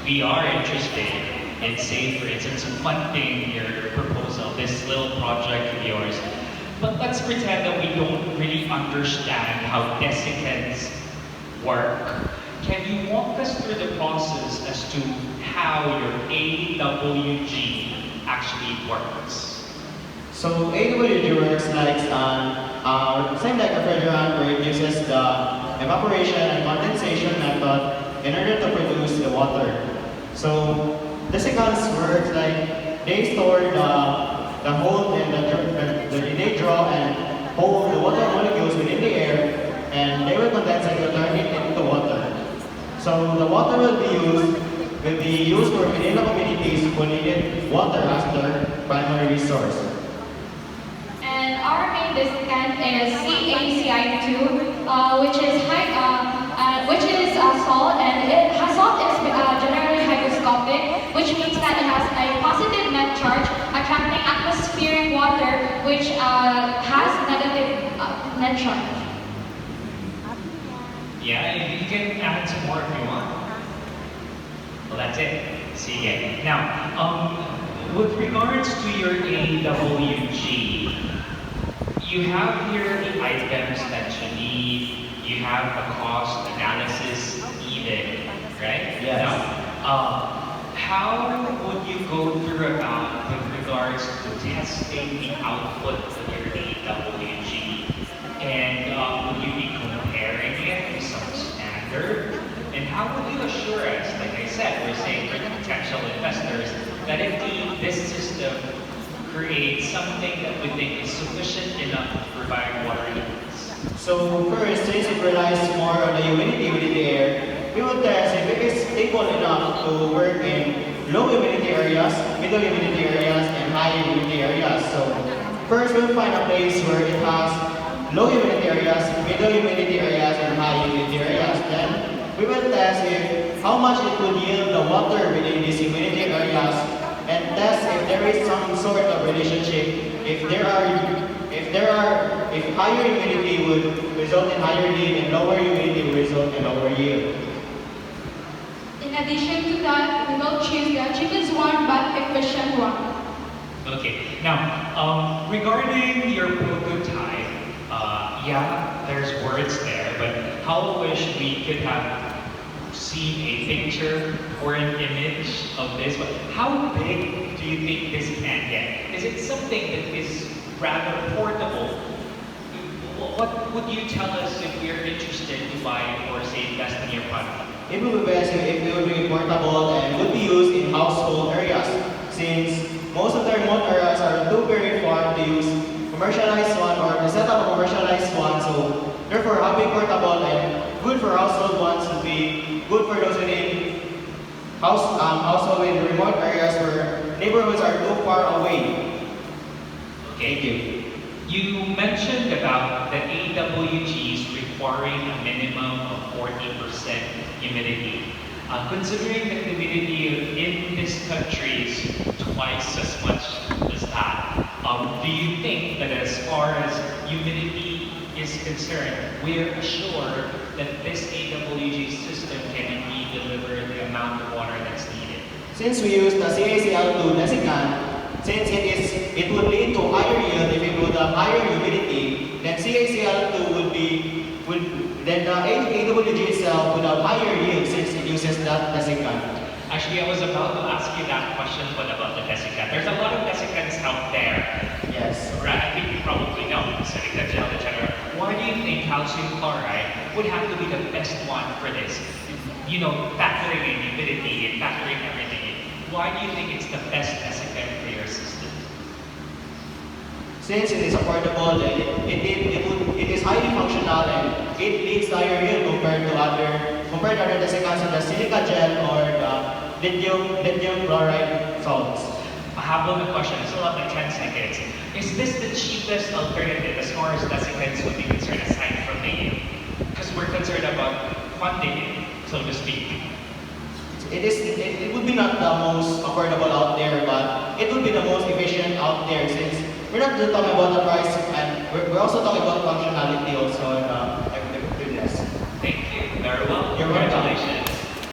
we are interested in, say, for instance, funding your proposal, this little project of yours. But let's pretend that we don't really understand how desiccants work. Can you walk us through the process as to how your AWG actually works? So AWG works like same like refrigerant, where it uses the evaporation and condensation method in order to produce the water. So desiccants works like they store the hold and they draw and hold the water molecules within the air, and they will condense it to turn it into water. So the water will be used for medicinal communities who needed water as their primary resource. And our main desiccant is CaCl2, which is salt, and salt is generally hygroscopic, which means that it has a positive net charge attracting atmospheric water, which has negative net charge. Yeah, you can add some more if you want. Well, that's it. See you again. Now, with regards to your AWG, you have here the items that you need. You have the cost analysis needed, right? Yes. Now, how would you go through about with regards to testing the output of your AWG? And would you be comparing it to some standard? And how would you assure us, like I said, we're saying for potential investors, that indeed this system creates something that we think is sufficient enough to provide water needs? So first, since it relies more on the humidity within the air, we will test if it is stable enough to work in low humidity areas, middle humidity areas, and high humidity areas. So first, we'll find a place where it has low humidity areas, middle humidity areas, and high humidity areas. Then we will test how much it would yield the water within these humidity areas, and test if there is some sort of relationship. If higher humidity would result in higher yield, and lower humidity would result in lower yield. In addition to that, we will choose the cheapest one but efficient one. Okay, now, regarding your prototype, yeah, there's words there, but how wish we could have seen a picture or an image of this. But how big do you think this can get? Is it something that is rather portable? What would you tell us if we are interested to buy or say invest in your product? It would be best if it would be portable and would be used in household areas, since most of the remote areas are too very far to use commercialized one or to set up a commercialized one. So therefore, having portable and good for household ones would be good for those within household in remote areas where neighborhoods are too far away. Okay. Thank you. You mentioned about the AWGs requiring a minimum of 40% humidity. Considering that the humidity in this country is twice as much as that, do you think that as far as humidity is concerned, we are assured that this AWG system can indeed deliver the amount of water that's needed? Since we use the CaCl2 desiccant, since it would lead to higher yield if it would have higher humidity, then CaCl2 then the AWG itself would have higher yield since it uses that desiccant. Actually, I was about to ask you that question, but about the desiccant. There's a lot of desiccants out there. Yes. Right, I think you probably know, Senator General. Why do you think calcium chloride would have to be the best one for this? You know, factoring in humidity and factoring everything in. Why do you think it's the best desiccant for your system? Since it is affordable, it is highly functional and it leads to higher yield compared to other desiccants in the silica gel or the lithium chloride salts. I have one question, it's still up like 10 seconds. Is this the cheapest alternative as far as desiccants would be concerned aside from the yield? Because we're concerned about funding it, so to speak. It would be not the most affordable out there, but it would be the most efficient out there, since we're not just talking about the price, and we're also talking about functionality also and effectiveness. Thank you. Very well. You're welcome.